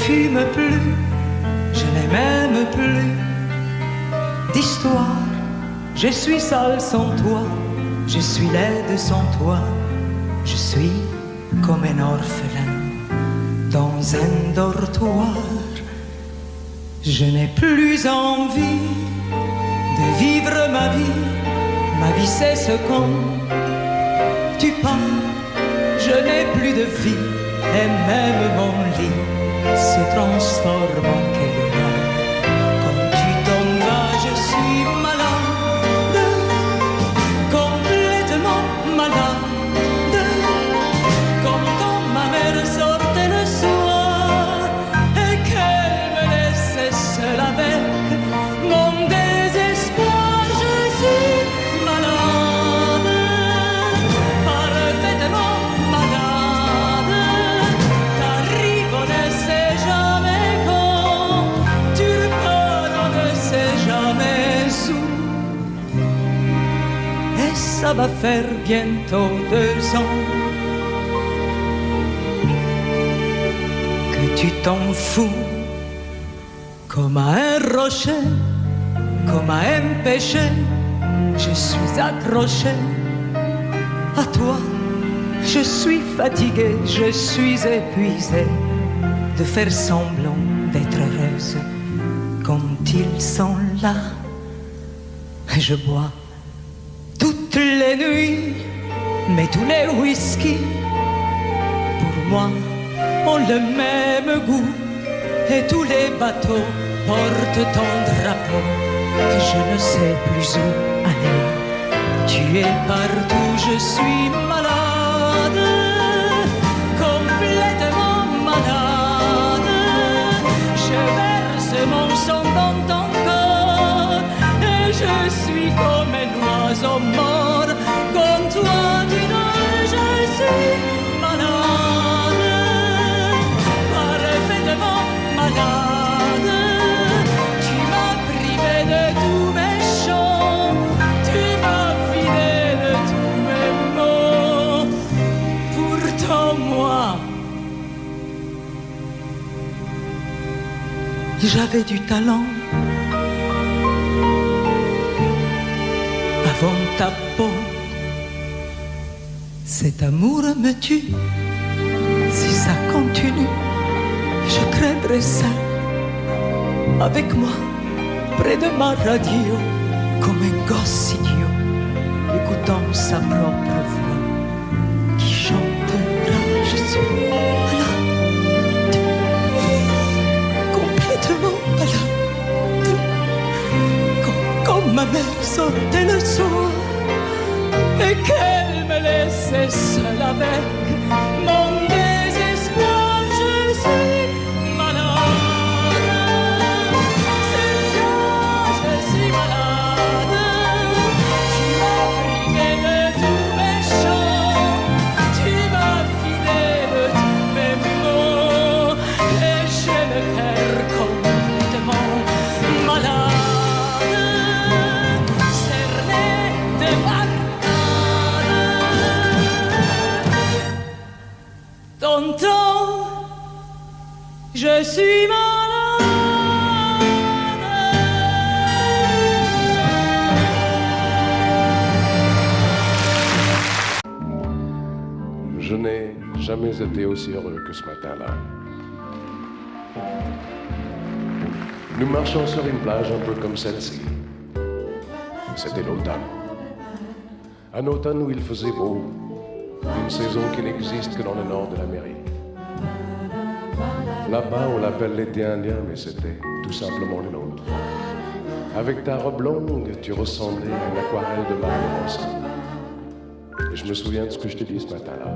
fume plus, je n'ai même plus d'histoire. Je suis sale sans toi, je suis laide sans toi, je suis comme un orphelin dans un dortoir. Je n'ai plus envie de vivre ma vie cesse quand tu pars. Je n'ai plus de vie et même mon lit se transforme en quédard. Quand tu t'en vas, je suis malade, complètement malade, comme quand ma mère sortait le soir et qu'elle me laissait seule avec mon désespoir. Je suis malade, parfaitement malade. T'arrives, on ne sait jamais quand, tu repars, on ne sait jamais où. Et ça va faire bientôt 2 ans que tu t'en fous, comme à un rocher, comme à un péché. Je suis accroché à toi, je suis fatigué, je suis épuisé de faire semblant d'être heureuse quand ils sont là. Et je bois toutes les nuits, mais tous les whisky pour moi ont le même goût. Et tous les bateaux portent ton drapeau, et je ne sais plus où aller. Tu es partout, je suis malade, complètement malade. Je verse mon sang dans ton corps, et je suis comme un oiseau mort. Comme toi, tu nages, je suis malade, parfaitement malade. Tu m'as privé de tous mes chants, tu m'as vidé de tous mes mots. Pourtant moi, j'avais du talent. Avant ta peau, cet amour me tue. Si ça continue, je crèverai seul, avec moi, près de ma radio, comme un gosse idiot, écoutant sa propre voix, qui chantera. Je suis malade, complètement malade, comme ma mère sortait le soir et qu'elle me laissait seule avec mon désespoir. Je suis malade, c'est ça, je suis malade. Tu m'as privé de tous mes chants, tu m'as vidé de tous mes mots, et j'ai le cœur complètement malade, cerné de barricades. Tonton, je suis malade. Je n'ai jamais été aussi heureux que ce matin-là. Nous marchions sur une plage un peu comme celle-ci. C'était l'automne. Un automne où il faisait beau, une saison qui n'existe que dans le nord de l'Amérique. Là-bas, on l'appelle l'été indien, mais c'était tout simplement le nôtre. Avec ta robe longue, tu ressemblais à une aquarelle de Mario Rossi. Et je me souviens de ce que je t'ai dit ce matin-là.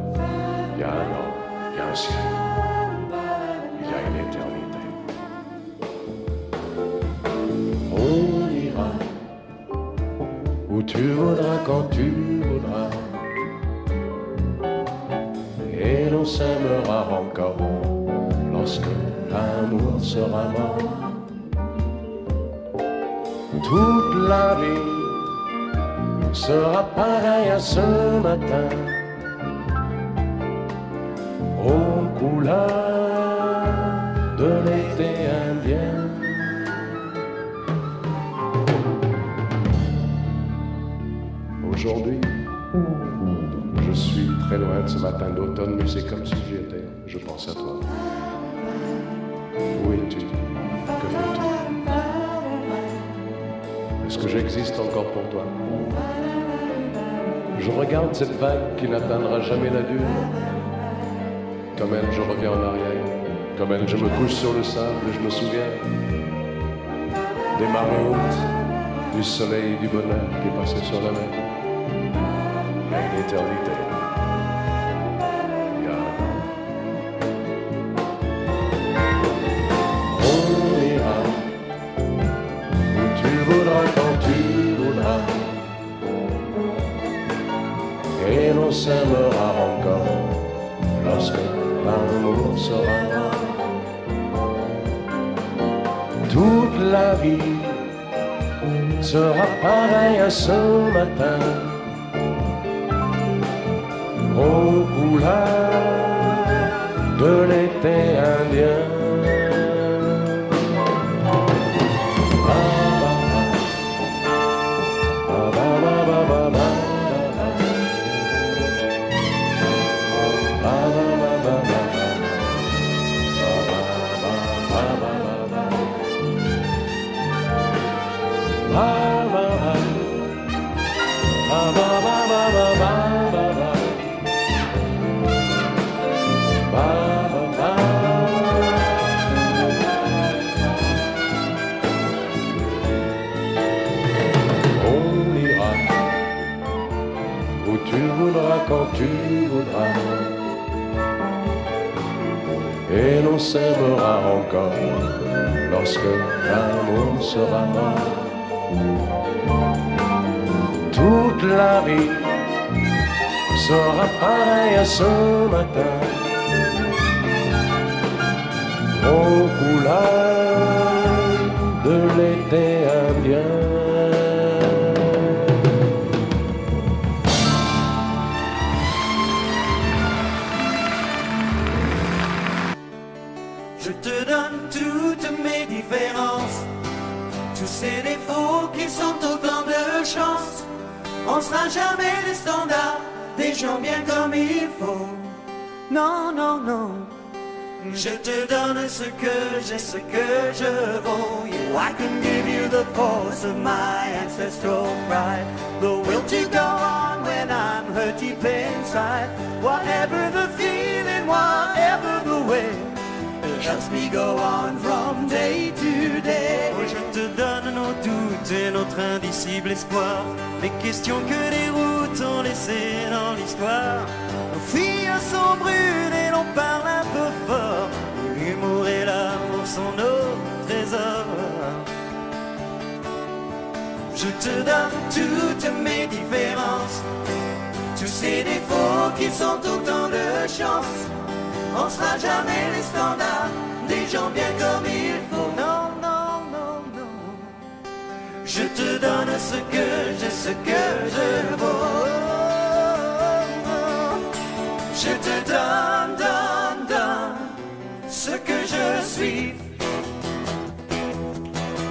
Il y a un an, il y a un siècle, il y a une éternité. On ira où tu voudras, quand tu voudras, et l'on s'aimera encore lorsque l'amour sera mort. Toute la vie sera pareille à ce matin, aux couleurs de Aujourd'hui, je suis très loin de ce matin d'automne, mais c'est comme si j'y étais. Je pense à toi. Où es-tu? Que fais-tu? Est-ce que j'existe encore pour toi? Je regarde cette vague qui n'atteindra jamais la dune. Comme elle, je reviens en arrière. Comme elle, je me couche sur le sable et je me souviens des marées hautes, du soleil et du bonheur qui est passé sur la mer. L'éternité. On ira où tu voudras, quand tu voudras, et l'on s'aimera encore lorsque l'amour sera là. Toute la vie sera pareille à ce matin, aux couleurs de l'été indien. Quand tu voudras, et l'on s'aimera encore lorsque l'amour sera mort. Toute la vie sera pareille à ce matin, aux couleurs de l'été indien. Tous ces défauts qui sont autant de chance. On sera jamais les standards des gens bien comme il faut. Non, non, non. Je te donne ce que j'ai, ce que je vaux. You, I can give you the force of my ancestral pride, the will to go on when I'm hurt deep inside. Whatever the feeling, whatever the way, it helps me go on from day to day. Oh, je te donne nos doutes et notre indicible espoir, les questions que les routes ont laissées dans l'histoire. Nos filles sont brunes et l'on parle un peu fort. L'humour et l'amour sont nos trésors. Je te donne toutes mes différences, tous ces défauts qui sont autant de chance. On sera jamais les standards des gens bien comme il faut. Non, non, non, non. Je te donne ce que j'ai, ce que je vaux. Je te donne, donne, donne ce que je suis.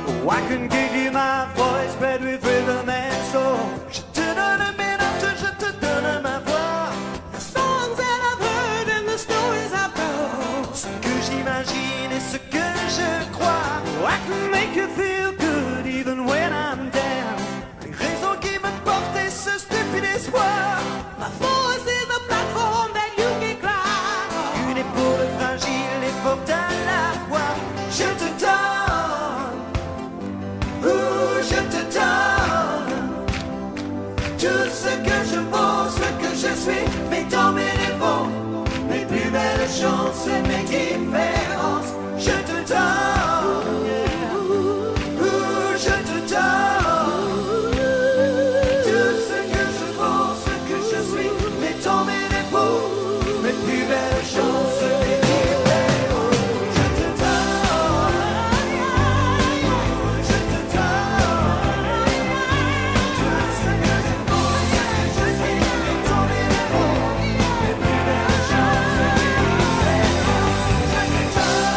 Oh, I can give you my voice, bred with rhythm and soul. Je te donne mes notes, je te donne ma voix. The songs that I've heard and the stories I've told. Ce que j'imagine et ce que je crois. Oh, I can make you feel good even when I'm down. Les raisons qui me portent et ce stupide espoir. My voice is a platform that you can climb. Une épaule fragile et forte à la fois. Je te donne, je te donne tout ce que je vaux, ce que je suis, mes temps, mes défauts, mes plus belles chances et mes différences. Je te donne, je te donne tout ce que je vaux, ce que je suis, mes temps, mes défauts, mes plus belles chances et mes différences. Je te donne, je te donne tout ce que je vaux, ce que je suis, mes temps, mes défauts, mes plus belles chances et mes différences. Je te donne.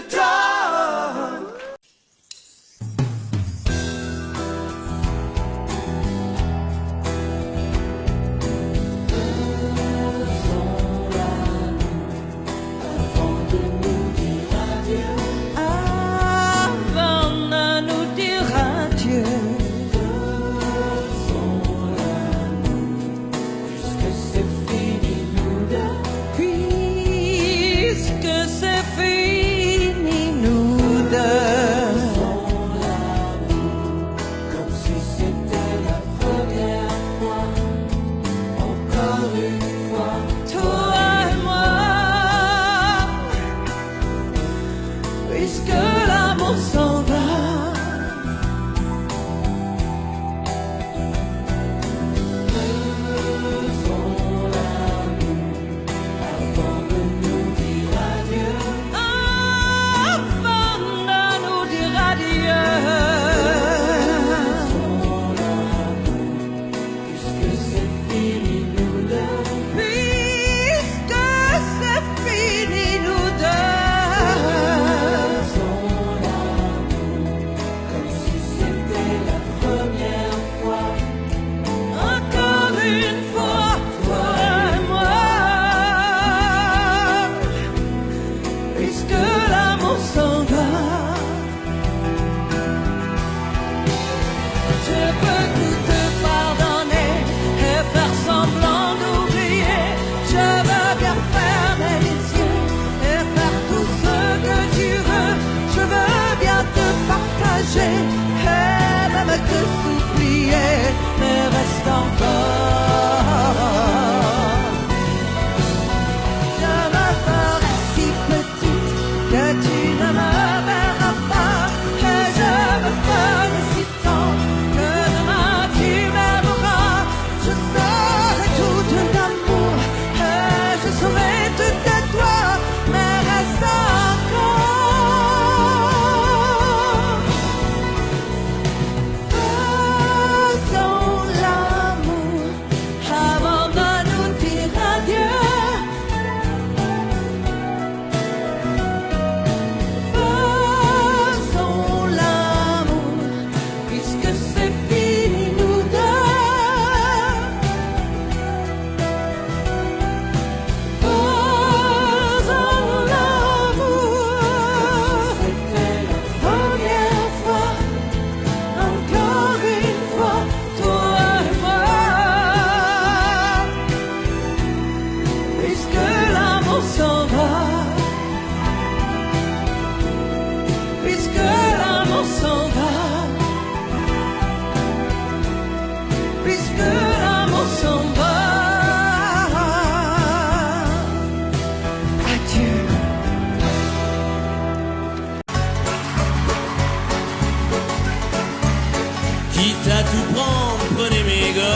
te donne.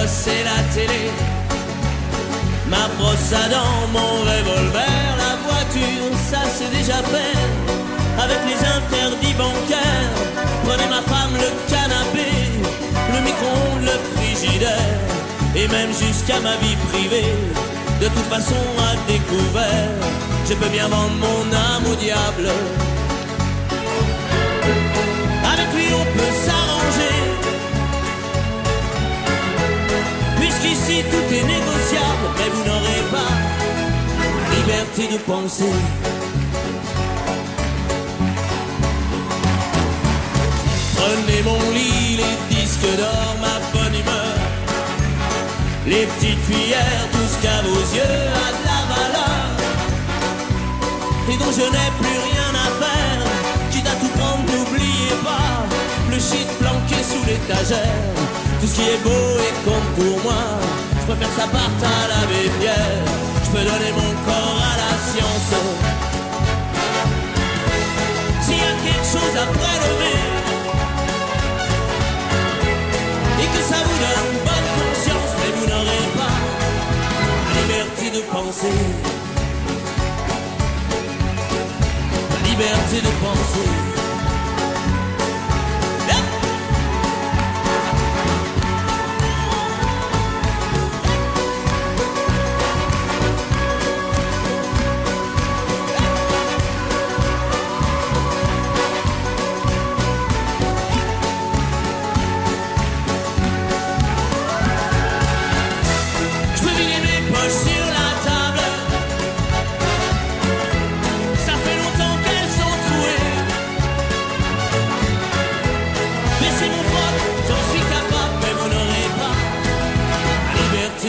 C'est la télé, ma brosse à dents, mon revolver, la voiture, ça c'est déjà fait. Avec les interdits bancaires, prenez ma femme, le canapé, le micro-ondes, le frigidaire, et même jusqu'à ma vie privée, de toute façon à découvert, je peux bien vendre mon âme au diable. Avec lui on peut s'arranger, puisqu'ici tout est négociable, mais vous n'aurez pas liberté de penser. Prenez mon lit, les disques d'or, ma bonne humeur, les petites cuillères, tout ce qu'à vos yeux a de la valeur, et dont je n'ai plus rien à faire. Quitte à tout prendre, n'oubliez pas le shit planqué sous l'étagère. Tout ce qui est beau et compte pour moi, je préfère que ça parte à l'abbé Pierre. Je peux donner mon corps à la science. S'il y a quelque chose à prélever et que ça vous donne bonne conscience, mais vous n'aurez pas la liberté de penser. La liberté de penser.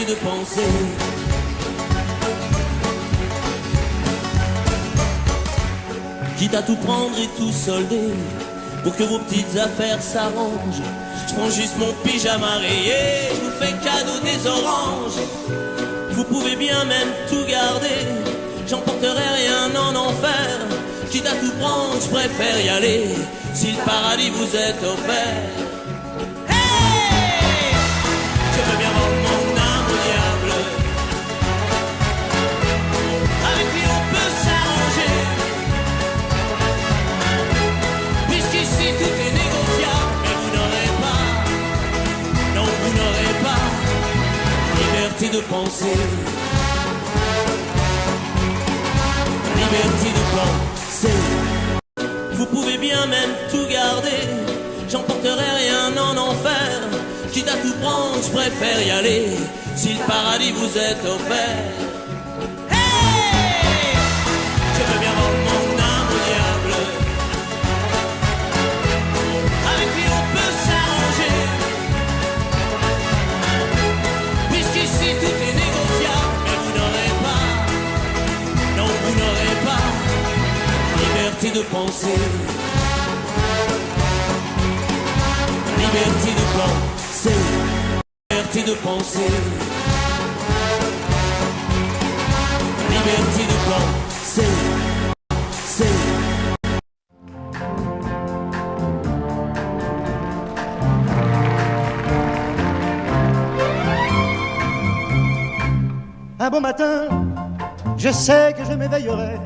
de penser. Quitte à tout prendre et tout solder, pour que vos petites affaires s'arrangent. Je prends juste mon pyjama rayé, je vous fais cadeau des oranges. Vous pouvez bien même tout garder, j'emporterai rien en enfer. Quitte à tout prendre, je préfère y aller, si le paradis vous est offert. Hey! Je veux bien vendre mon âme au diable, avec lui on peut s'arranger, puisqu'ici tout est négociable. Mais vous n'aurez pas, non vous n'aurez pas, liberté de penser, liberté de penser. Vous pouvez bien même tout garder, j'emporterai rien en enfer. Quitte à tout prendre, je préfère y aller, si le paradis vous est offert. Hey! Je veux bien vendre mon âme au diable, avec lui on peut s'arranger, puisqu'ici tout est négociable. Mais vous n'aurez pas, non vous n'aurez pas, liberté de penser, liberté de penser, liberté de penser, liberté de penser, Un bon matin, je sais que je m'éveillerai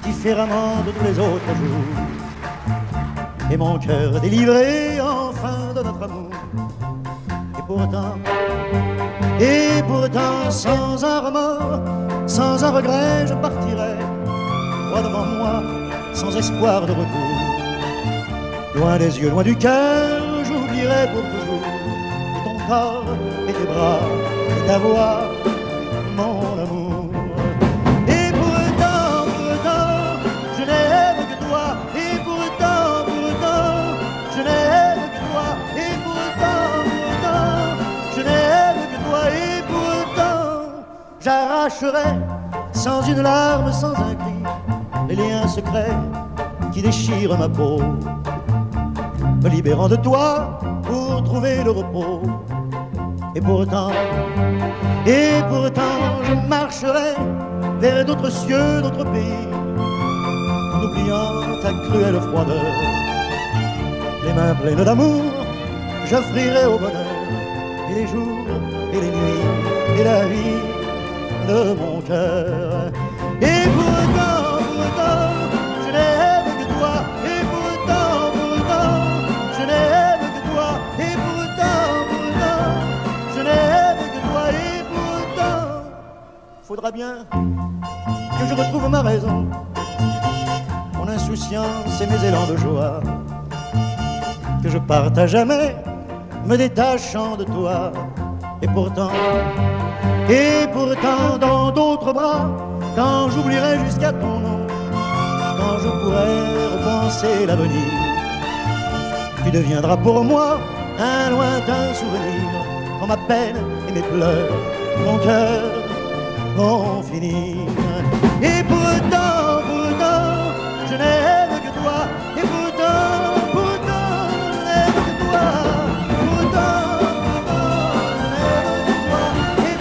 différemment de tous les autres jours, et mon cœur délivré enfin de notre amour. Et pourtant, sans un remords, sans un regret, je partirai, droit devant moi, sans espoir de retour. Loin des yeux, loin du cœur, j'oublierai pour toujours ton corps et tes bras et ta voix, mon amour. Et pourtant, je n'aime que toi. Et pourtant, je n'aime que toi. Et pourtant, je n'aime que toi. Et pourtant, j'arracherai sans une larme, sans un cri, les liens secrets qui déchirent ma peau, me libérant de toi pour trouver le repos. Et pourtant, je marcherai vers d'autres cieux, d'autres pays, en oubliant ta cruelle froideur. Les mains pleines d'amour, j'offrirai au bonheur, et les jours, et les nuits, et la vie de mon cœur. Et pourtant, je n'aime que toi. Et pourtant, je n'aime que toi. Et pourtant, je n'aime que toi. Et pourtant, faudra bien que je retrouve ma raison, mon insouciance et mes élans de joie, que je parte à jamais, me détachant de toi. Et pourtant, dans d'autres bras, quand j'oublierai jusqu'à ton nom, quand je pourrai repenser l'avenir, tu deviendras pour moi un lointain souvenir. Quand ma peine et mes pleurs, mon cœur vont finir. Et pourtant, je n'aime que toi. Et pourtant, je n'aime que toi. Pourtant, je n'aime que toi. Et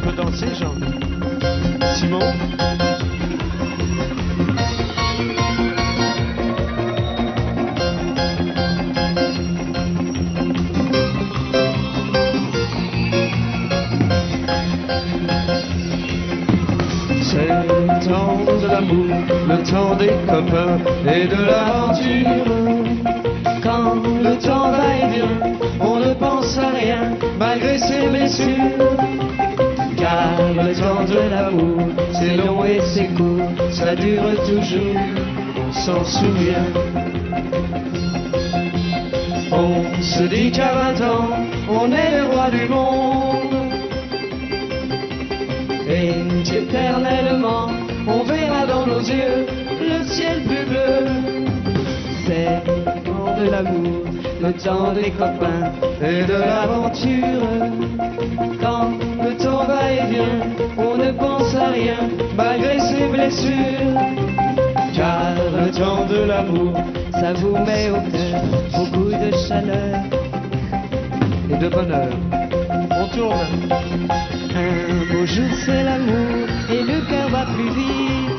On peut danser, Jean. Simon. C'est le temps de l'amour, le temps des copains et de l'aventure. Quand le temps va et vient, on ne pense à rien malgré ses blessures. Car le temps de l'amour, c'est long et c'est court, ça dure toujours, on s'en souvient. On On se dit qu'à 20 ans, on est les rois du monde. Et qu'éternellement, on verra dans nos yeux le ciel plus bleu. C'est le temps de l'amour, le temps des copains et de l'aventure. Quand le temps va et vient, on ne pense à rien malgré ses blessures. Car le temps de l'amour, ça vous met au cœur beaucoup de chaleur et de bonheur. On tourne. Un beau jour c'est l'amour et le cœur va plus vite.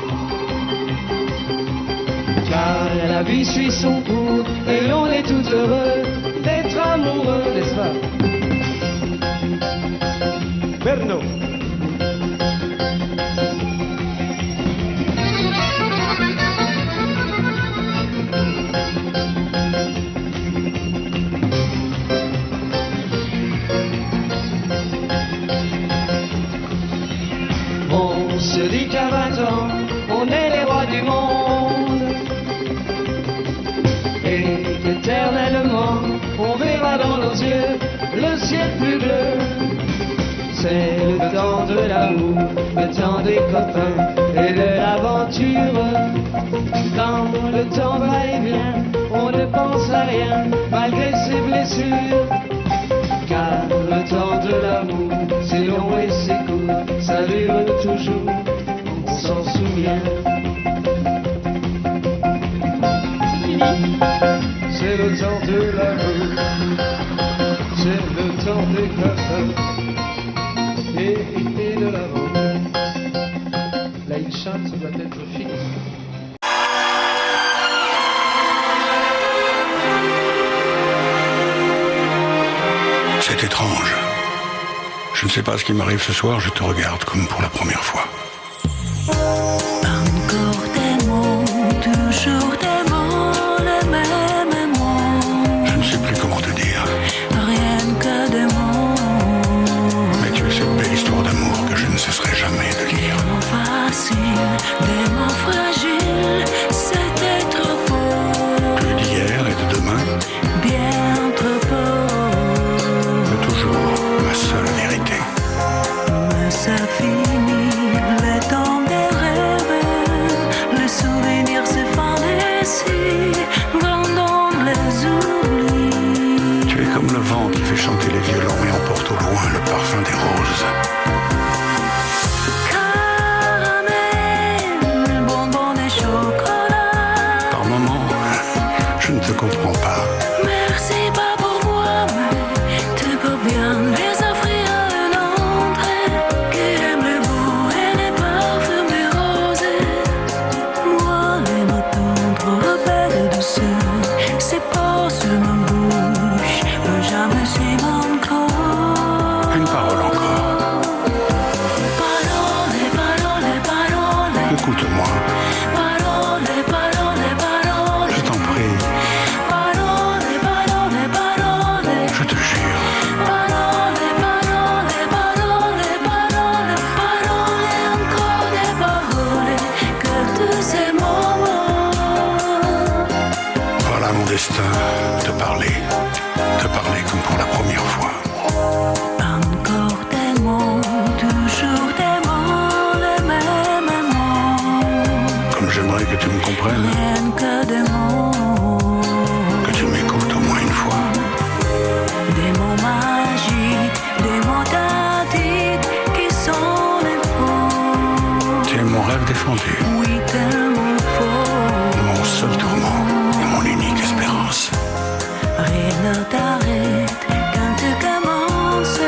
Car la vie suit son cours et l'on est tout heureux d'être amoureux, n'est-ce pas? Berno. On se dit qu'à 20 ans, on est les rois du monde. Et qu'éternellement, on verra dans nos yeux le ciel plus bleu. C'est le temps de l'amour, le temps des copains et de l'aventure. Quand le temps va et vient, on ne pense à rien malgré ses blessures. Car le temps de l'amour, c'est long et c'est court, ça dure toujours, on s'en souvient. C'est le temps de l'amour, c'est le temps des copains et de l'amour. Là il chante, ça doit être fini. C'est étrange. Je ne sais pas ce qui m'arrive ce soir, je te regarde comme pour la première fois. Encore des mots, toujours des mots, les mêmes mots. Je ne sais plus comment te dire. Rien que des mots. Mais tu es cette belle histoire d'amour que je ne cesserai jamais de lire. Des mots faciles, des mots fragiles, c'était trop beau. Plus d'hier et de demain, Bien trop beau. mais toujours ma seule vérité. Mais ça finit, le temps des rêves, les souvenirs se fanent ici, vendons les oublis. Tu es comme le vent qui fait chanter les violons et emporte au loin le parfum des roses. Caramel, bonbons et chocolat. Par moments, je ne te comprends pas. Merci pas pour moi, mais tu peux bien les offrir à un autre qui aime le beau et les parfums des roses. Moi, les mots tendres rappellent de douceur, c'est pas sur ma bouche, jamais sur mon corps. Une parole encore. Parole, parole, parole. Écoute-moi, Parole, parole, parole. je t'en prie, Parole, parole, parole. je te jure. Parole, parole, parole, parole. Parole, encore des paroles. Que tous ces moments. Voilà mon destin, te parler comme pour la première fois. Encore des mots, toujours des mots, les mêmes mots. Comme j'aimerais que tu me comprennes, Rien que des mots. que tu m'écoutes au moins une fois. Des mots magiques, des mots tactiques qui sont les faux. Tu es mon rêve défendu, Oui, tellement faux. mon seul tourment et mon unique espérance. Rien ne t'arrête quand tu commences.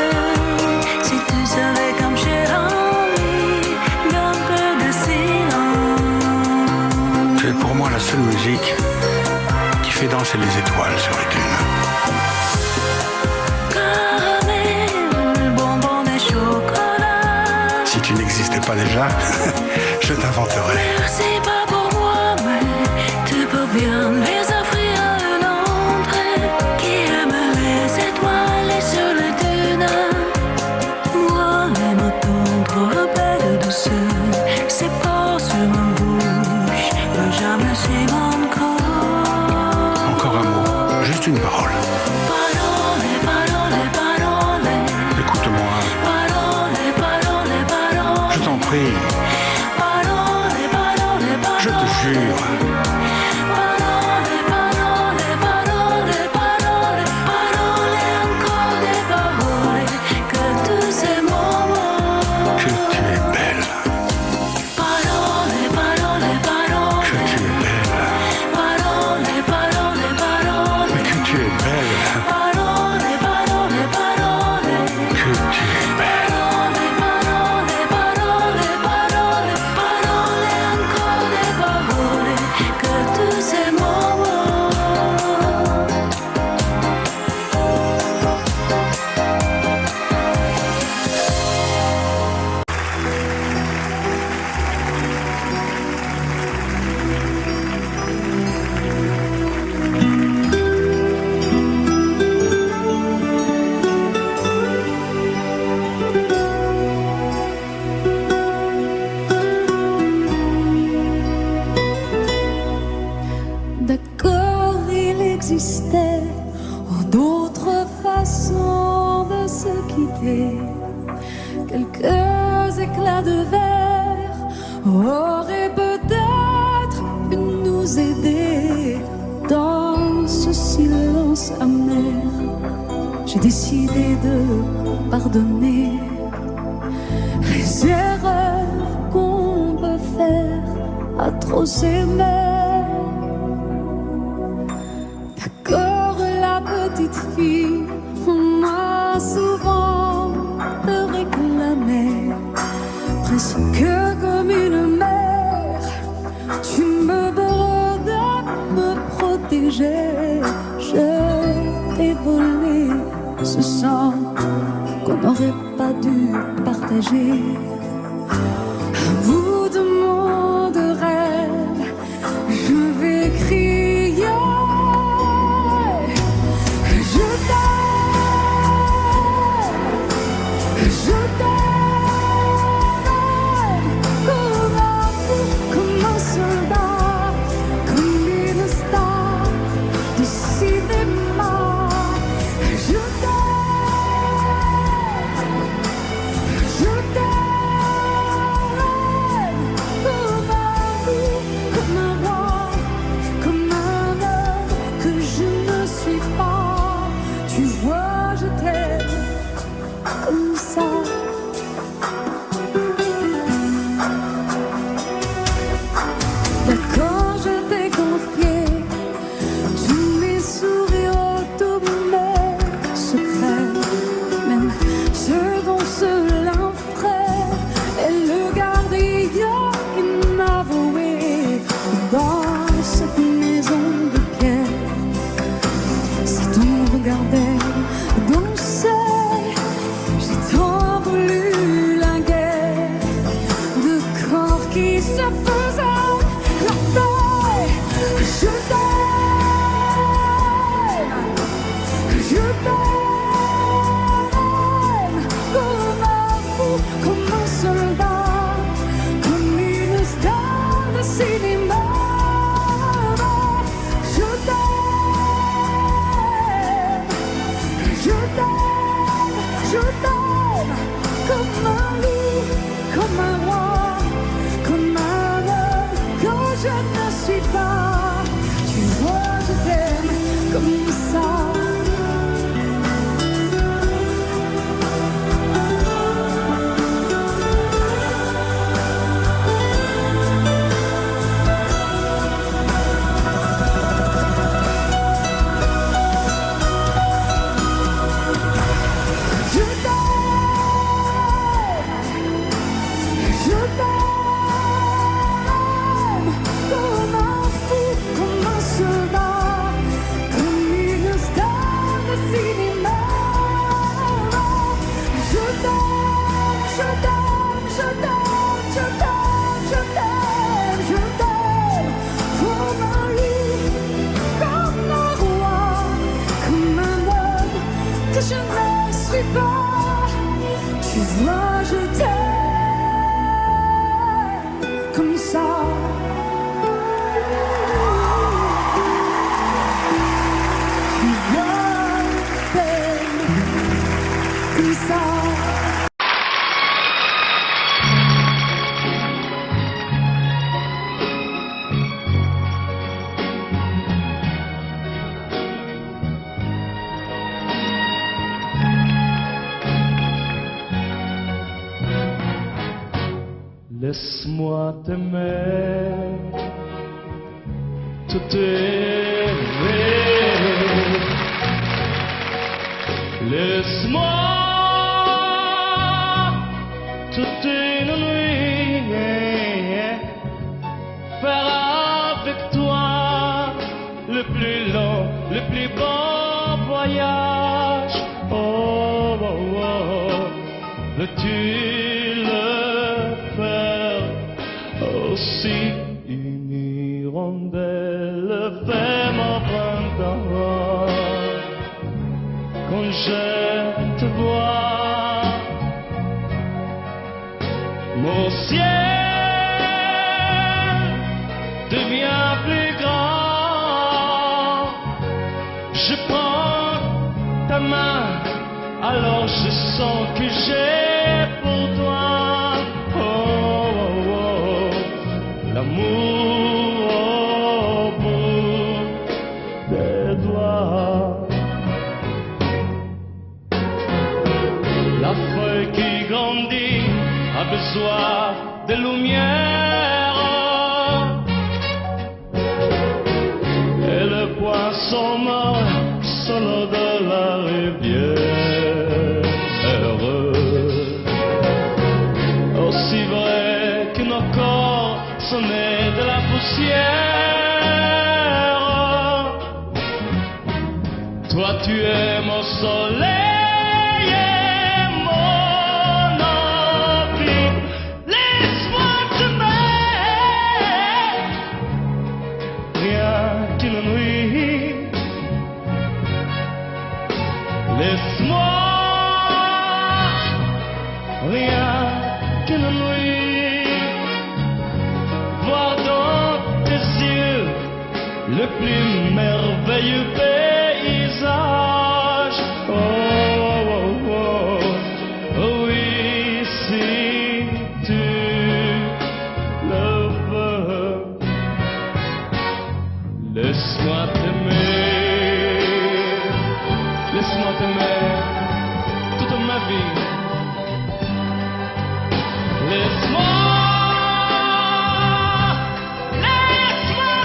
Si tu savais comme j'ai envie d'un peu de silence. Tu es pour moi la seule musique qui fait danser les étoiles sur les dunes. Caramel, bonbons et chocolat. Si tu n'existais pas déjà, je t'inventerai. Merci pas pour moi, mais tu peux bien les offrir à un autre qui aime les étoiles et sur les dunes. Moi, les mots tendres rappellent de douceur, c'est pas sur ma bouche, jamais sur mon corps. Encore un mot, juste une parole. Parole, existait d'autres façons de se quitter. Quelques éclats de verre auraient peut-être pu nous aider dans ce silence amer. J'ai décidé de pardonner les erreurs qu'on peut faire à trop s'aimer. D'accord, la petite fille m'a souvent réclamé, presque comme une mère. Tu me dois de me protéger. Je t'ai volé ce sang qu'on n'aurait pas dû partager. À bout de mots de rêve, je vais crier. Je t'aime, je t'aime, comme un fou, comme un soldat, comme une star du cinéma. Je Laisse-moi t'aimer, te t'aimer. Laisse-moi toute une nuit faire avec toi le plus long, le plus beau voyage. Oh, oh, oh, veux-tu aussi une hirondelle fait mon printemps quand je te vois. Mon ciel devient plus grand Je prends ta main, alors je sens que j'ai pour toi l'amour au bout des doigts. La feuille qui grandit a besoin de lumière et le poisson mort solo de la rivière. Aussi vrai que nos corps sont nés de la poussière, toi tu es mon soleil. Laisse-moi, rien qu'une nuit, voir dans tes yeux le plus merveilleux paysage. Oh, oh, oh, oh, oui, si tu le veux, laisse-moi t'aimer. Laisse-moi t'aimer toute ma vie. Laisse-moi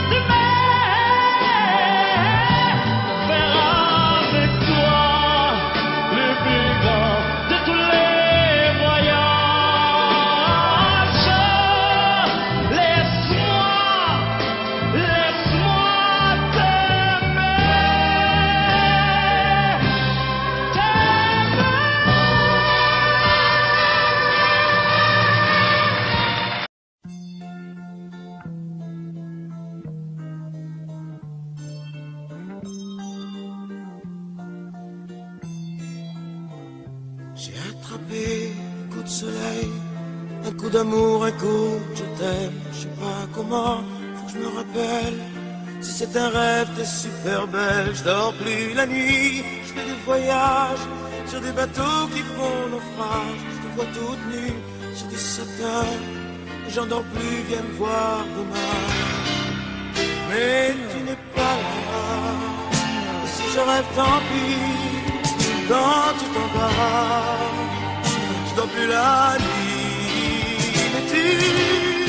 t'aimer. Faire avec toi le plus grand de tous les voyages. Laisse-moi t'aimer. J'ai attrapé un coup de soleil, un coup d'amour, un coup de je t'aime. Je sais pas comment, faut que je me rappelle. Si c'est un rêve, t'es super belle. Je dors plus la nuit, je fais des voyages sur des bateaux qui font naufrage. Je te vois toute nue sur des satins, et j'en dors plus, viens me voir demain. Mais tu n'es pas là, et si je rêve, tant pis. Quand tu t'en vas, je dors plus la nuit. Mais tu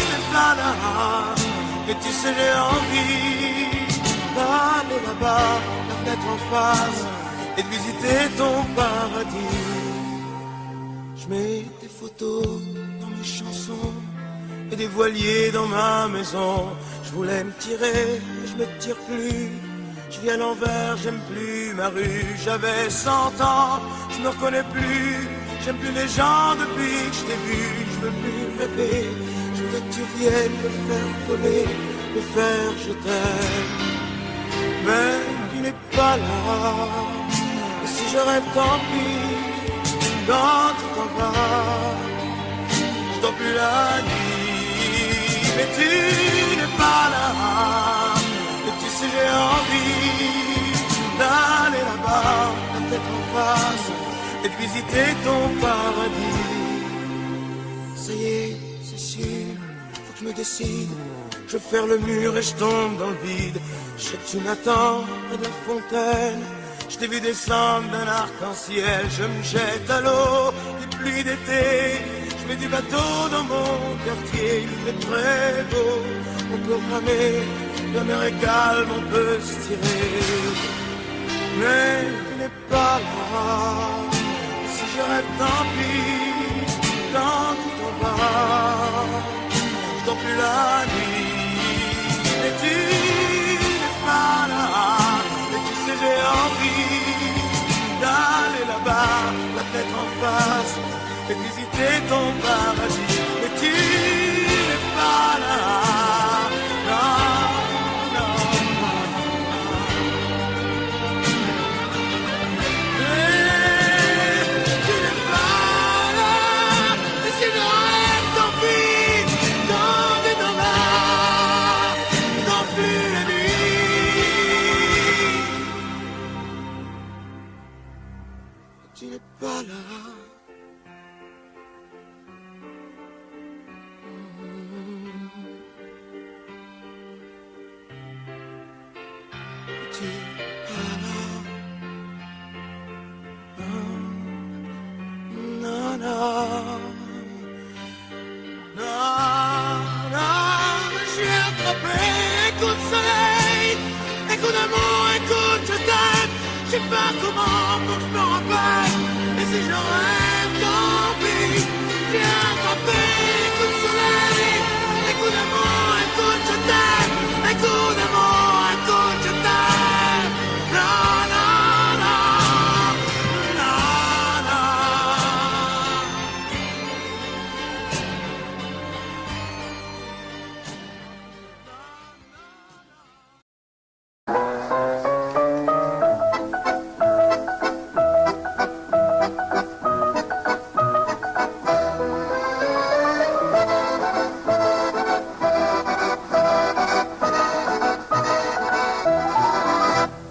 n'es pas là, et tu sais j'ai envie d'aller là-bas, la fenêtre en face, et de visiter ton paradis. Je mets des photos dans mes chansons et des voiliers dans ma maison. Je voulais me tirer, mais je me tire plus. Je vis à l'envers, j'aime plus ma rue. J'avais 100 ans, je me reconnais plus. J'aime plus les gens depuis que je t'ai vu. Je veux plus rêver, je veux que tu viennes me faire voler, me faire je t'aime. Mais tu n'es pas là, et si je rêve tant pis. Quand tu t'en vas, je dors plus la nuit. Mais tu n'es pas là, et tu sais j'ai envie d'aller là-bas, la tête en face, et de visiter ton paradis. Ça y est, c'est sûr, faut que je me décide. Je vais faire le mur et je tombe dans le vide. Je sais que tu m'attends près de la fontaine. Je t'ai vu descendre d'un arc-en-ciel. Je me jette à l'eau des pluies d'été. Je mets du bateau dans mon quartier. Il fait très beau, on peut ramer. La mer est calme, on peut se tirer. Mais tu n'es pas là. Si je rêve, tant pis. Quand tu t'en vas, je dors plus la nuit. Mais tu n'es pas là. Et tu sais, j'ai envie d'aller là-bas, la tête en face, et visiter ton paradis. Mais tu n'es pas là. pas là. Tu es pas là. Non, non. J'ai attrapé un coup de soleil, un coup d'amour, un coup de je t'aime. Je sais pas comment, faut que je me rappelle. Et si je rêve, tant pis. J'ai attrapé un coup de soleil, un coup d'amour, un coup de je t'aime. Un coup d'amour, un coup de je t'aime. Non, non, non, non, non.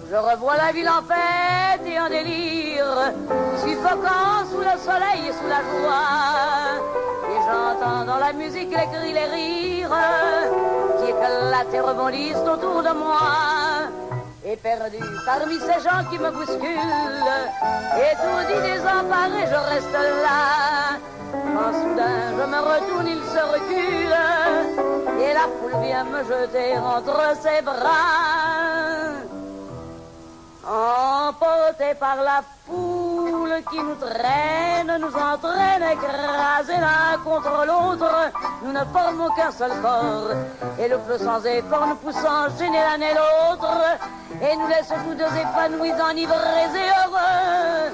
Je revois la ville en fête et en délire, suffocant sous le soleil et sous la joie. Et j'entends dans la musique les cris, les rires, qui éclatent et rebondissent autour de moi. Et perdu parmi ces gens qui me bousculent, étourdi, désemparé, je reste là. Quand soudain je me retourne, il se recule, et la foule vient me jeter entre ses bras. Emportés par la foule qui nous traîne, nous entraîne écrasés l'un contre l'autre, nous ne formons qu'un seul corps, et le flot sans effort nous poussant gêner l'un et l'autre, et nous laisse tous deux épanouis, enivrés et heureux,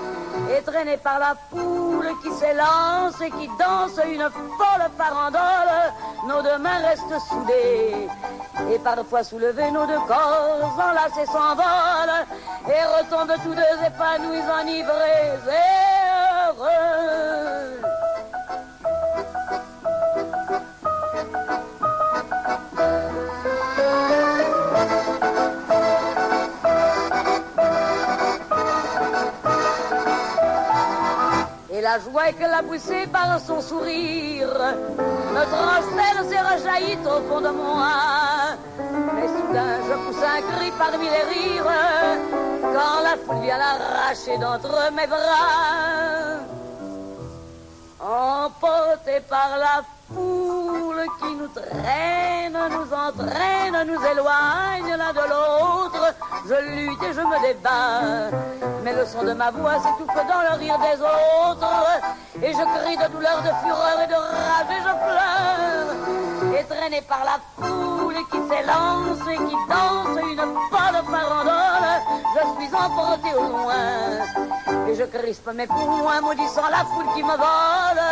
et traînés par la foule qui s'élance et qui danse une folle farandole, nos deux mains restent soudées, et parfois soulevés, nos deux corps enlacés s'envolent, et retombent tous deux épanouis, enivrés et heureux. Et la joie qu'elle a poussée par son sourire me transperce et rejaillit au fond de moi. Mais soudain je pousse un cri parmi les rires quand la foule vient l'arracher d'entre mes bras. Emportés par la foule qui nous traîne, nous entraîne, nous éloigne l'un de l'autre, je lutte et je me débat, mais le son de ma voix s'étouffe dans le rire des autres, et je crie de douleur, de fureur et de rage et je pleure, et traîné par la foule qui s'élance et qui danse une folle farandole, je suis emporté au loin, et je crispe mes poings maudissant la foule qui me vole,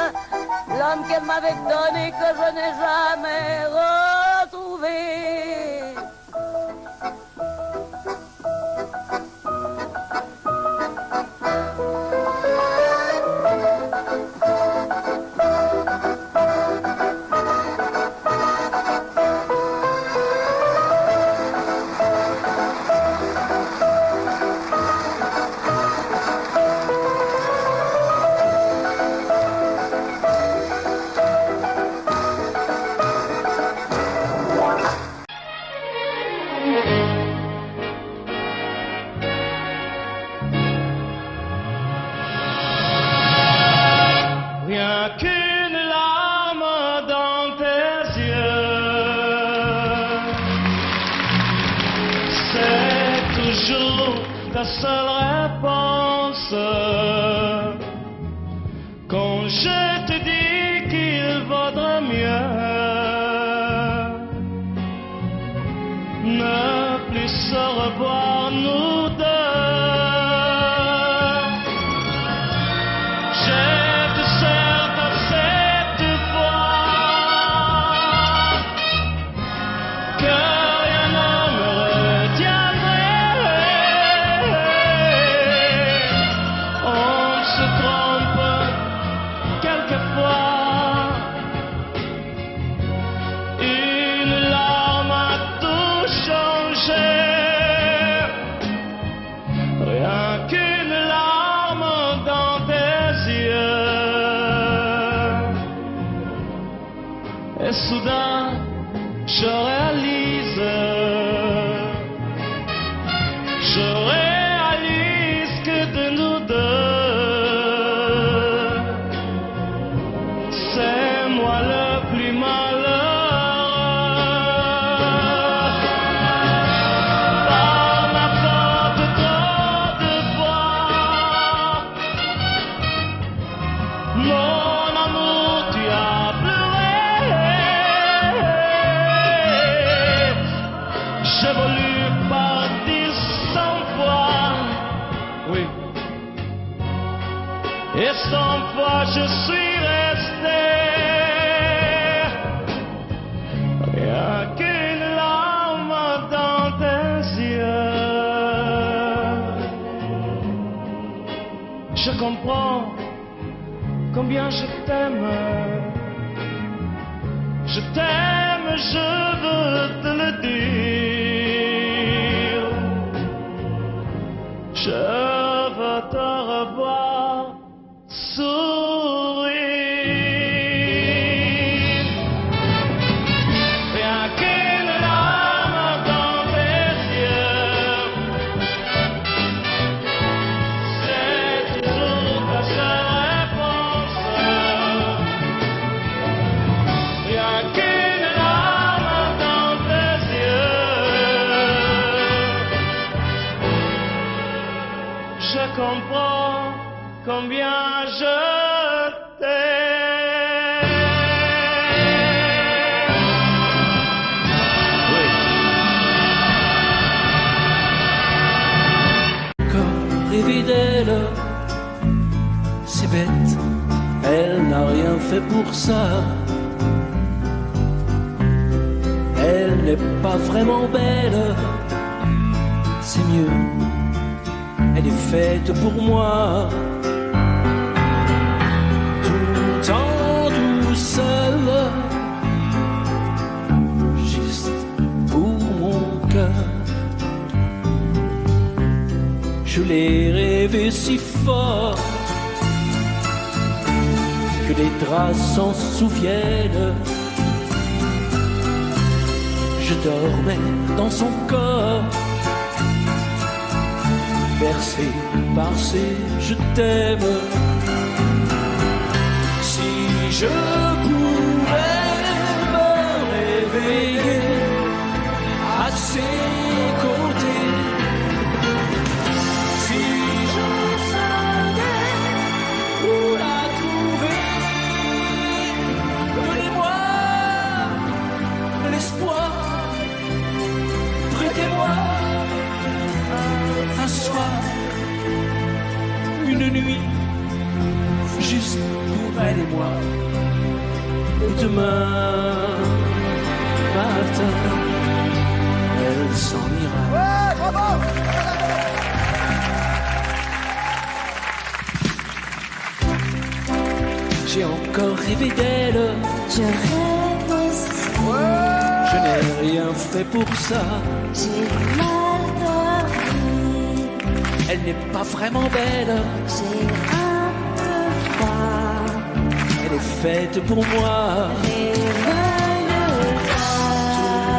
l'homme qu'elle m'avait donné que je n'ai jamais retrouvé. Rien qu'une larme dans tes yeux, c'est toujours ta seule réponse. Quand je te dis qu'il vaudrait mieux ne plus se revoir nous deux. Quelquefois soudain je réalise que de nous deux, c'est moi le plus malheureux. Par ma faute trop de fois, mon amour tu as pleuré. J'ai voulu partir 100 fois, oui, et 100 fois je suis resté. Rien qu'une larme dans tes yeux. Je comprends combien je t'aime. Je t'aime, je veux te le dire. Je veux te revoir sourire. Rien qu'une larme dans tes yeux, c'est toujours ta seule réponse. Rien qu'une larme dans tes yeux, je comprends combien je t'aime. Oui. Comme rêver d'elle, c'est bête, elle n'a rien fait pour ça. Elle n'est pas vraiment belle, c'est mieux, elle est faite pour moi. Tout en douceur, juste pour mon cœur. Je l'ai rêvé si fort que les draps s'en souviennent. Je dormais dans son corps, bercé par ses je t'aime. Si je pouvais me réveiller à ses côtés, si je savais où la trouver, donnez-moi l'espoir, prêtez-moi un soir, une nuit, juste pour elle et moi. Et demain matin, elle s'en ira. Ouais, bravo! J'ai encore rêvé d'elle, Je rêve aussi, je n'ai rien fait pour ça. j'ai mal dormi, Elle n'est pas vraiment belle, j'ai un peu froid. elle est faite pour moi.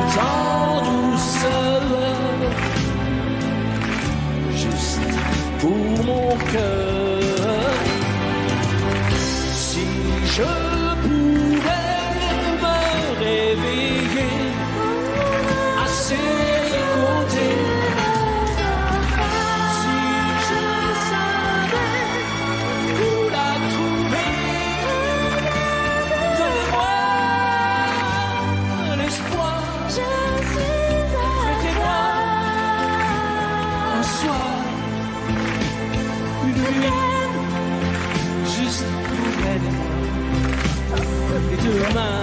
Tout en douceur, juste pour mon cœur. Si je pouvais me réveiller à ses côtés, si je savais où la trouver, donnez-moi l'espoir, prêtez-moi un soir, une nuit, juste pour elle et moi. Et demain,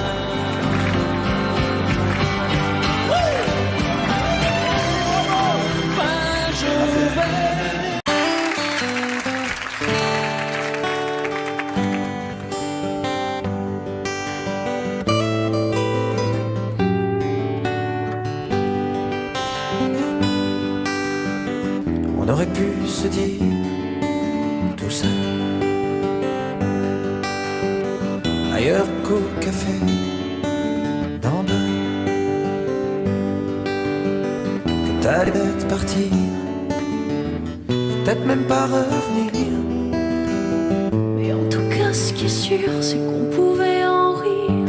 ben je vais. On aurait pu se dire tout ça ailleurs qu'au café pas les bêtes partir, peut-être même pas revenir. Mais en tout cas, ce qui est sûr, c'est qu'on pouvait en rire.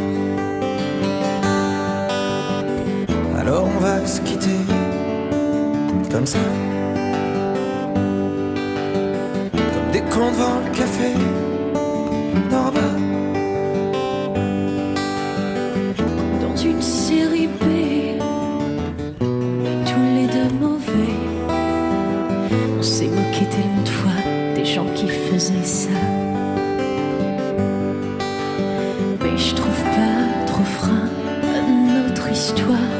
Alors on va se quitter comme ça, comme des cons devant le café d'en bas. Dans une série B, tous les deux mauvais. On s'est moqué tellement de fois des gens qui faisaient ça. Mais je trouve pas de refrain à notre histoire.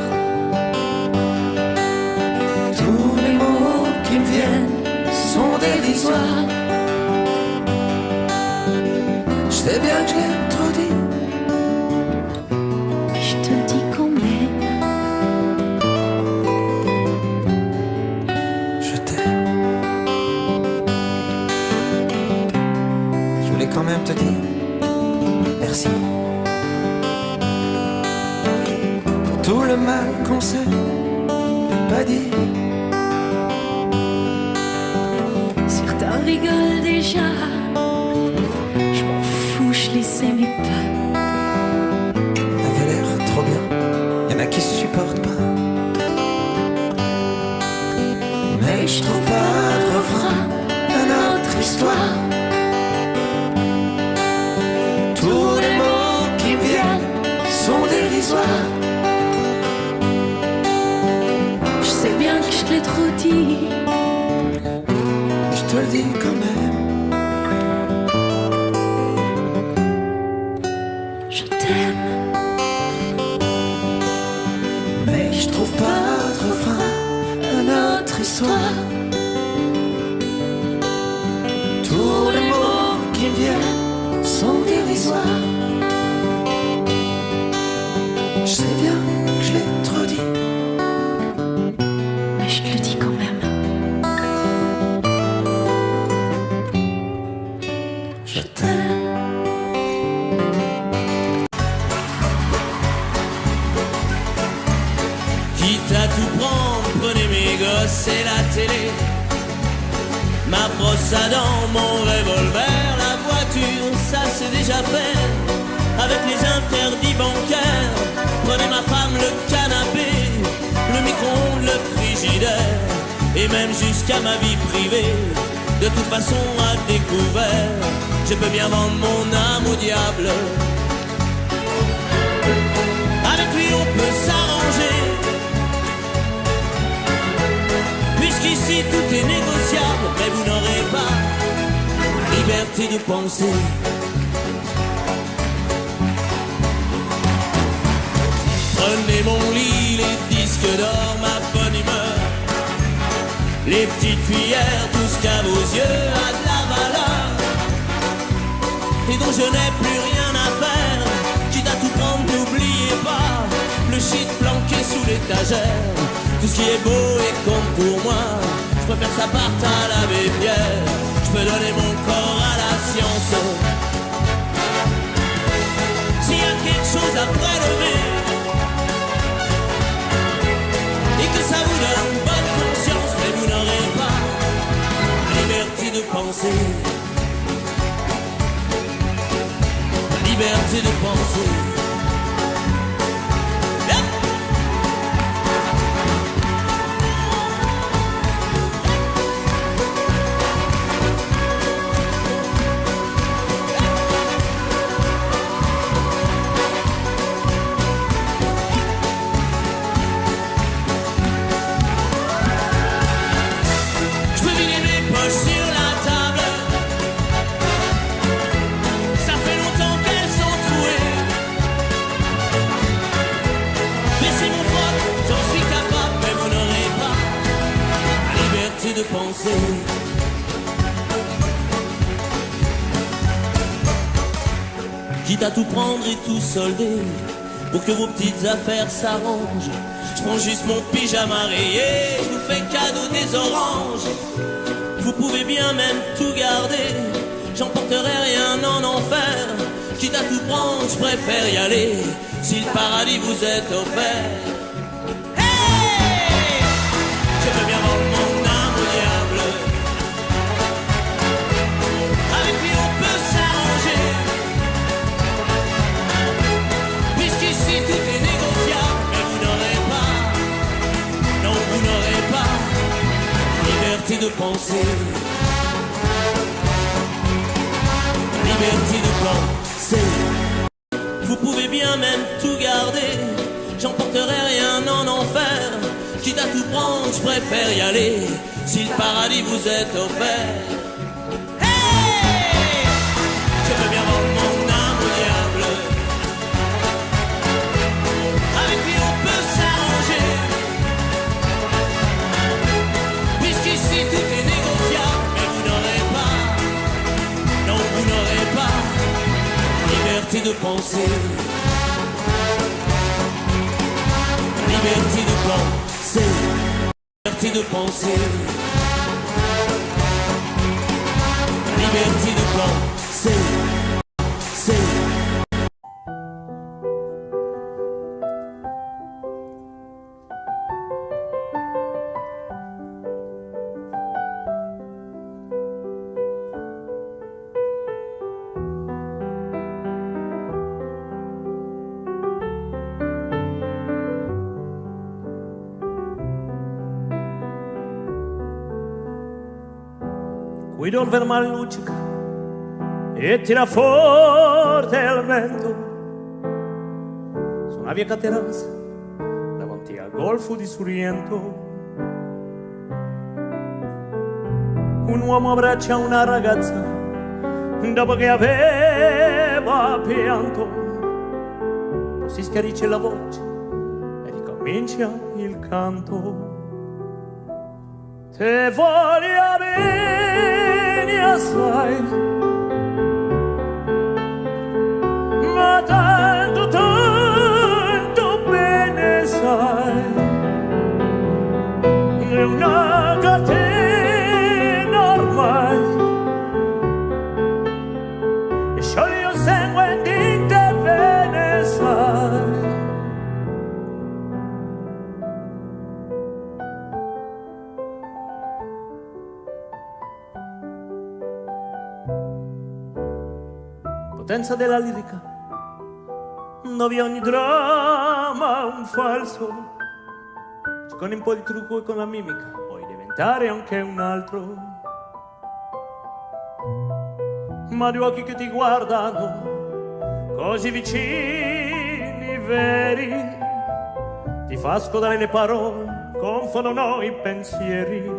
Tous les mots qui me viennent sont dérisoires. Je sais bien que je l'ai trop dit, Je te le dis quand même. je t'aime. Je voulais quand même te dire merci pour tout le mal qu'on s'est pas dit. Certains rigolent déjà. Je m'en fous, je les aimais pas. Avait l'air trop bien, y'en a qui supportent pas. Mais je trouve pas de refrain à notre histoire. Tous les mots qui me viennent sont dérisoires. Je sais bien que je te l'ai trop dit. Je te le dis quand même. Je t'aime. Mais je trouve pas de refrain à notre histoire. Tous les mots qui me viennent sont dérisoires. Je sais bien que je l'ai trop dit. Mais je te le dis quand même. Je t'aime. Quitte à tout prendre, prenez mes gosses et la télé, ma brosse à dents, mon revolver, la voiture, ça c'est déjà fait. Avec les interdits bancaires, prenez ma femme, le canapé, le micro-ondes, le frigidaire, et même jusqu'à ma vie privée. De toute façon à découvert, je peux bien vendre mon âme au diable. Avec lui on peut s'arranger, puisqu'ici tout est négociable. Mais vous n'aurez pas la liberté de penser. Prenez mon lit, les disques d'or, ma bonne humeur, les petites cuillères, tout ce qu'à vos yeux a de la valeur et dont je n'ai plus rien à faire. Quitte à tout prendre, n'oubliez pas le shit planqué sous l'étagère. Tout ce qui est beau et compte pour moi, je préfère ça parte à la Bébière. Je peux donner mon corps à la science. S'il y a quelque chose à prélever et que ça vous donne bonne conscience, mais vous n'aurez pas la liberté de penser. La liberté de penser. Yep. Sur la table, ça fait longtemps qu'elles sont trouées. Laissez mon froc, j'en suis capable, mais vous n'aurez pas la liberté de penser. Quitte à tout prendre et tout solder, pour que vos petites affaires s'arrangent, je prends juste mon pyjama rayé, je vous fais cadeau des oranges. Vous pouvez bien même tout garder, j'emporterai rien en enfer. Quitte à tout prendre, je préfère y aller, si le paradis vous est offert. Hey! penser. Liberté de penser. Vous pouvez bien même tout garder, j'emporterai rien en enfer. Quitte à tout prendre, je préfère y aller, si le paradis vous est offert. Hey! Je veux bien vendre mon âme au diable, avec lui on peut s'arranger, puisqu'ici tout est négociable. Mais vous n'aurez pas, non vous n'aurez pas, liberté de penser. Liberté de penser, liberté de penser, liberté de penser, c'est. Guido il vermale luccica e tira forte il vento su una via Cateranza davanti al golfo di Sorrento. Un uomo abbraccia una ragazza dopo che aveva pianto, poi si schiarisce la voce e ricomincia il canto. Te voglio bene assai, ma tanto, tanto bene sai, è una catena ormai, e scioglie il sangue di te bene sai. Potenza della lirica, dove ogni dramma è un falso, con un po' di trucco e con la mimica puoi diventare anche un altro. Ma due occhi che ti guardano così vicini, veri, ti fa scodare le parole, confondono i pensieri,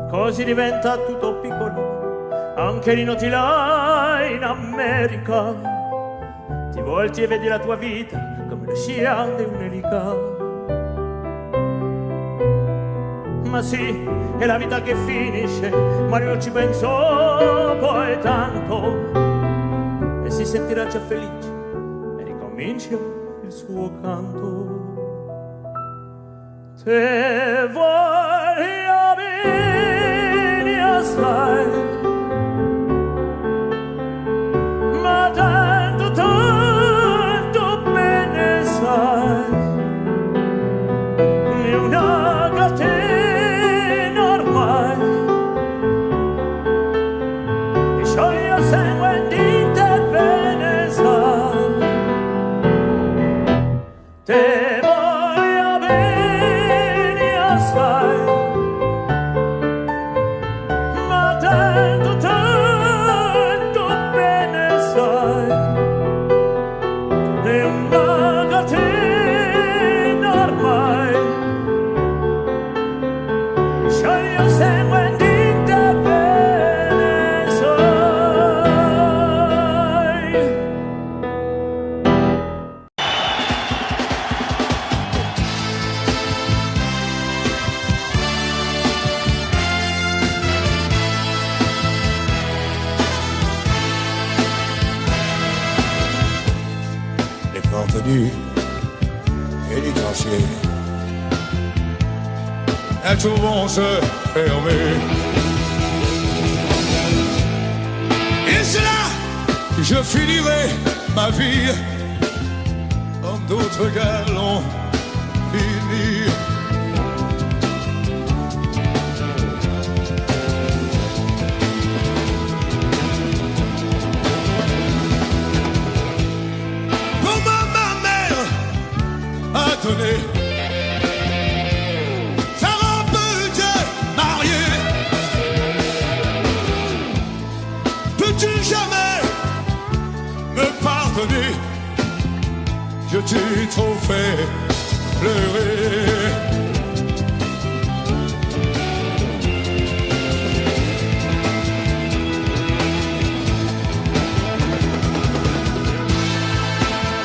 così diventa tutto piccolo. Anche li noti là in America, ti volti e vedi la tua vita come la scia di un'elica. Ma sì, è la vita che finisce, ma io ci penso poi tanto, e si sentirà già felice e ricomincia il suo canto. Te voglio bene assai, tanto, tanto bene sai, è una catena ormai, e scioglie il sangue di te bene sai. Te voglio bene assai, ma tanto, tanto bene sai, è una catena ormai, scioglie il sangue di te bene sai. Les portes nues et les tranchées, elles vont se fermer. Et c'est là que je finirai ma vie comme d'autres gars l'ont fini. Sa robe fait pleurer.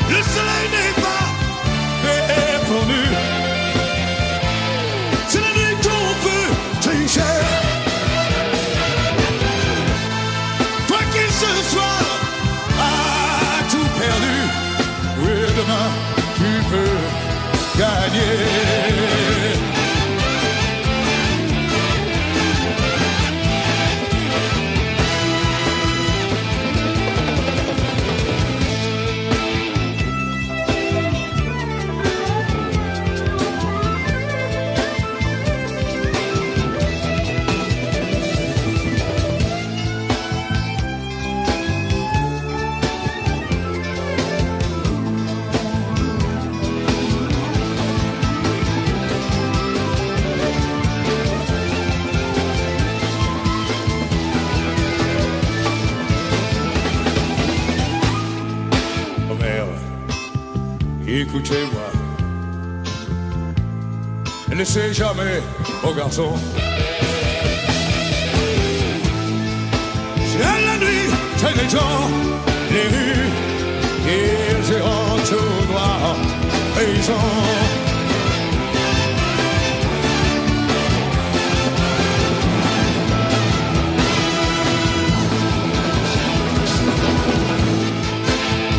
Le soleil n'est pas répondu. C'est la nuit qu'on peut tricher. Toi qui ce soir as tout perdu, oui demain tu peux gagner. Écoutez-moi, ne laissez jamais aux garçons. C'est la nuit, c'est les gens, les rues, ils iront tout droit, et ils ont.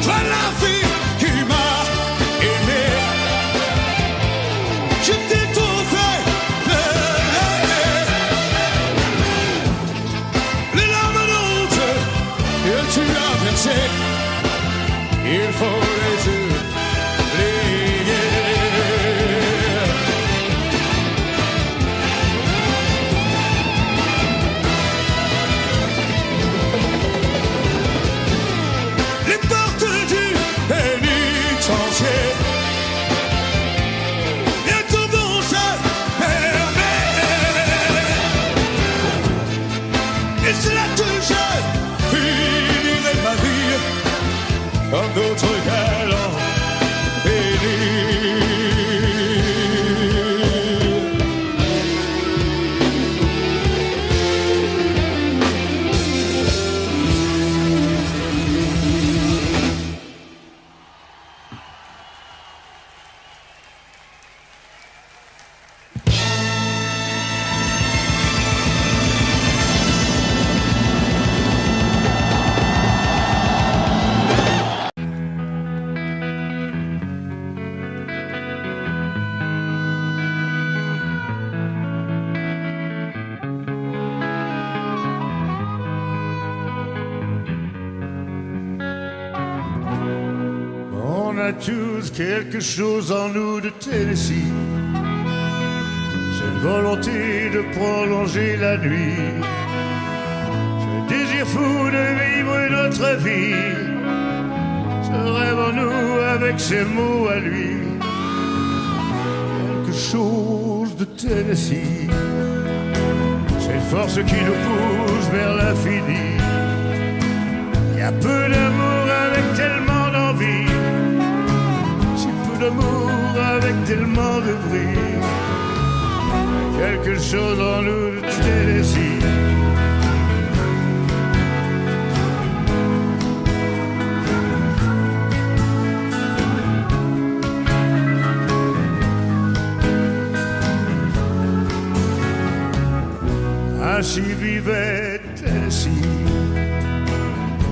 Toi la fille qui m'a aimé, je t'ai tout fait pleurer. Les larmes d'honte que tu as versées, il faut les oublier. Les portes du pénitencier bientôt vont se fermer. Et c'est là que je finirai ma vie comme d'autres galants bénis. On a tous quelque chose en nous de Tennessee, cette volonté de prolonger la nuit, ce désir fou de vivre notre vie, ce rêve en nous avec ses mots à lui, quelque chose de Tennessee, cette force qui nous pousse vers l'infini. Il y a peu d'amour avec tellement d'envie, si peu d'amour avec tellement de bruit, quelque chose en nous de Tennessee. Ainsi vivait Tennessee,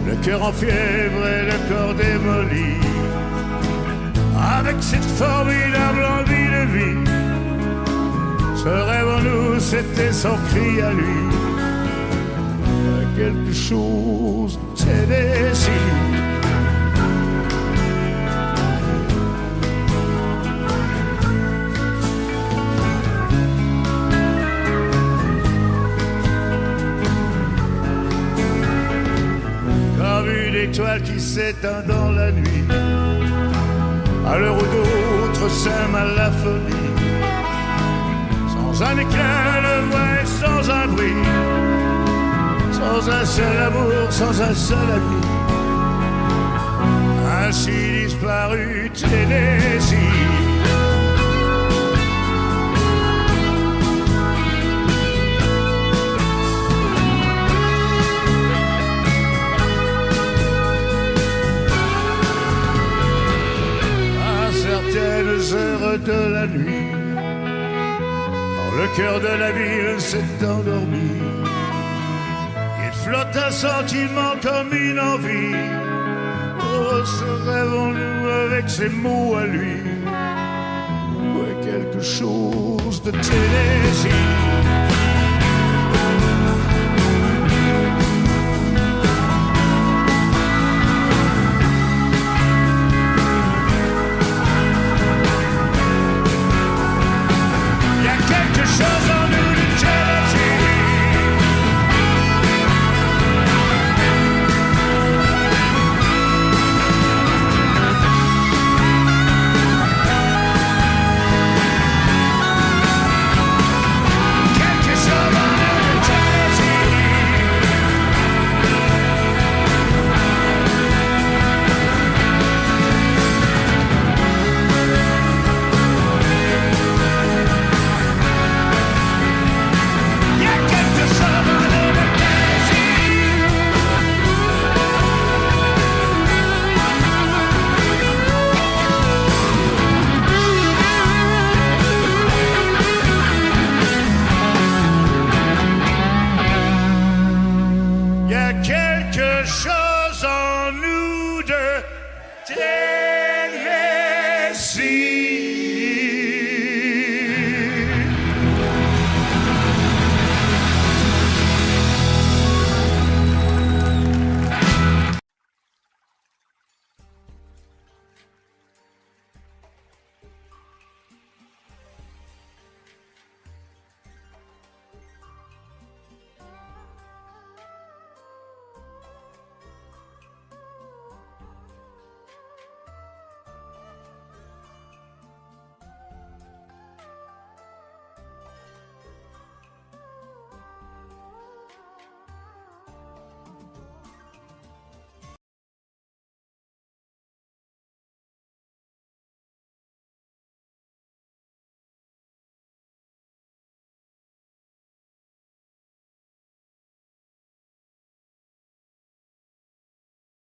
le cœur en fièvre et le corps démoli, avec cette formidable envie de vie. Ce rêve en nous, c'était son cri à lui, quelque chose de Tennessee. Étoile qui s'éteint dans la nuit, à l'heure où d'autres s'aiment à la folie, sans un éclat de voix et sans un bruit, sans un seul amour, sans un seul ami, ainsi disparu Tennessee. À certaines heures de la nuit, quand le cœur de la ville s'est endormi, il flotte un sentiment comme une envie. Oh, se rêvons-nous avec ces mots à lui? Ouais, quelque chose de Tennessee.